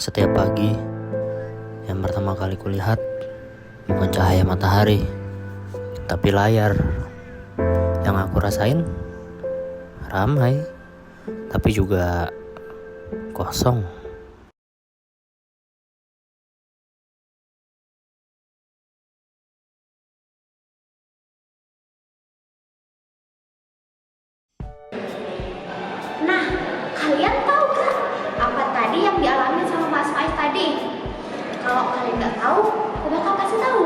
Setiap pagi, yang pertama kali kulihat bukan cahaya matahari, tapi layar. Yang aku rasain ramai, tapi juga kosong. Nah, kalian tahu gak apa tadi yang dialami sama Mas Faiz tadi? Kalau kalian nggak tahu, aku bakal kasih tahu.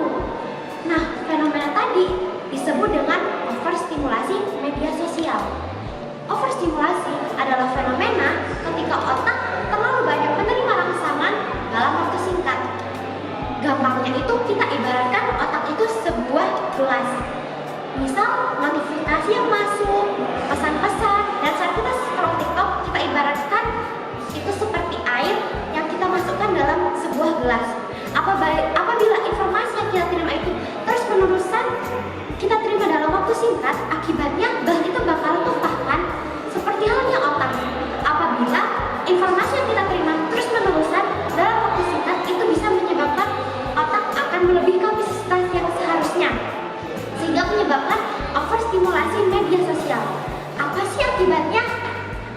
Nah, fenomena tadi disebut dengan overstimulasi media sosial. Overstimulasi adalah fenomena ketika otak terlalu banyak menerima rangsangan dalam waktu singkat. Gampangnya itu kita ibaratkan otak itu sebuah gelas. Misal notifikasi yang masuk, pesan-pesan, dan saat kita scroll TikTok, kita ibaratkan itu seperti air yang kita masukkan dalam sebuah gelas. Apabila informasi yang kita terima itu terus-menerusan kita terima dalam waktu singkat, akibatnya gelas itu bakal tumpahkan seperti halnya otak. Apabila informasi yang kita terima terus-menerusan dalam waktu singkat, itu bisa menyebabkan otak akan melebihi kapasitas yang seharusnya, sehingga menyebabkan overstimulasi media sosial. Apa sih akibatnya?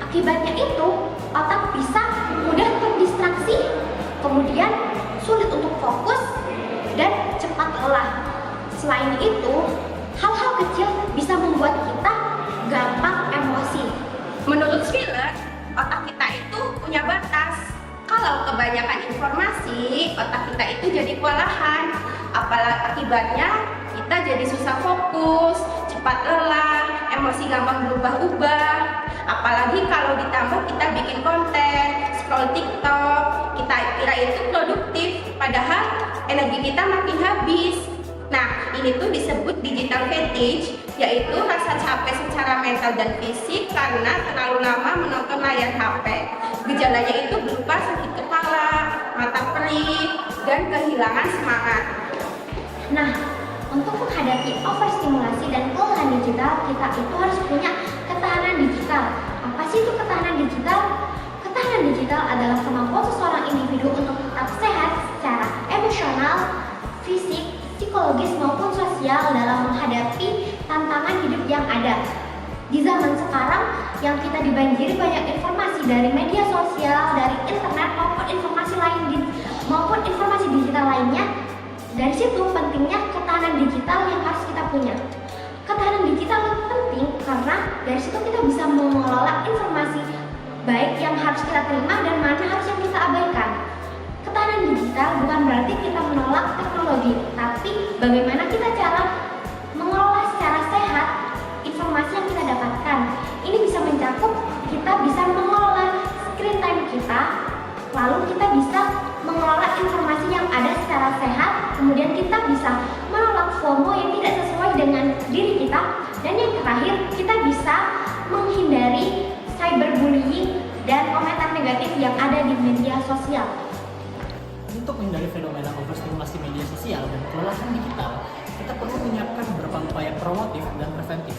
Akibatnya itu otak bisa mudah terdistraksi, kemudian sulit untuk fokus dan cepat lelah. Selain itu, hal-hal kecil bisa membuat kita gampang emosi. Menurut Spiller, otak kita itu punya batas. Kalau kebanyakan informasi, otak kita itu jadi kewalahan. Apalagi akibatnya kita jadi susah fokus, cepat lelah, emosi gampang berubah-ubah. Apalagi kalau ditambah kita bikin konten, scroll TikTok, kita kira itu produktif, padahal energi kita makin habis. Nah, ini tuh disebut digital fatigue, yaitu rasa capek secara mental dan fisik karena terlalu lama menonton layar HP. Gejalanya itu berupa sakit kepala, mata perih, dan kehilangan semangat. Nah, untuk menghadapi overstimulasi dan kelelahan digital, kita itu harus punya ketahanan digital. Apa sih itu ketahanan digital? Ketahanan digital adalah kemampuan seseorang individu untuk tetap sehat secara emosional, fisik, psikologis maupun sosial dalam menghadapi tantangan hidup yang ada. Di zaman sekarang yang kita dibanjiri banyak informasi dari media sosial, dari internet maupun informasi digital lainnya. Dari situ pentingnya ketahanan digital yang harus kita punya. Ketahanan digital penting karena dari situ kita bisa mengelola informasi baik yang harus kita terima dan mana harus yang kita abaikan. Ketahanan digital bukan berarti kita menolak teknologi, tapi bagaimana kita cara mengelola secara sehat informasi yang kita dapatkan. Ini bisa mencakup kita bisa mengelola screen time kita, lalu kita bisa mengelola informasi yang ada secara sehat, kemudian kita bisa menolak FOMO yang tidak sesuai dengan diri kita, dan yang terakhir kita bisa menghindari cyberbullying dan komentar negatif yang ada di media sosial. Untuk menghindari fenomena overstimulasi media sosial dan kelelahan digital, kita perlu menyiapkan beberapa upaya promotif dan preventif.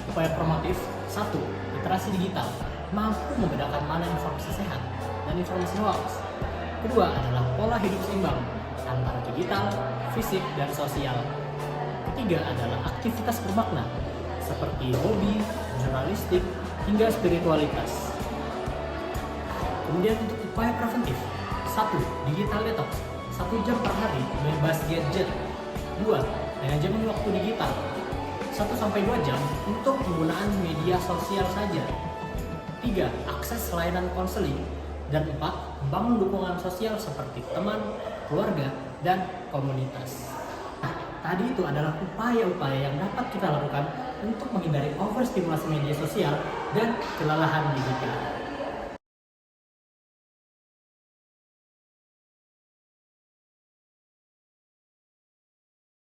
Upaya promotif, 1. Literasi digital, mampu membedakan mana informasi sehat dan informasi hoax. Kedua adalah pola hidup seimbang antara digital, fisik, dan sosial. Ketiga adalah aktivitas bermakna, seperti hobi, jurnalistik, hingga spiritualitas. Kemudian untuk upaya preventif, 1. Digital detox, 1 jam per hari bebas gadget. 2. Manajemen waktu digital, 1-2 jam untuk penggunaan media sosial saja. 3. Akses layanan konseling. Dan 4. Membangun dukungan sosial seperti teman, keluarga, dan komunitas. Nah, tadi itu adalah upaya-upaya yang dapat kita lakukan untuk menghindari overstimulasi media sosial dan kelelahan digital.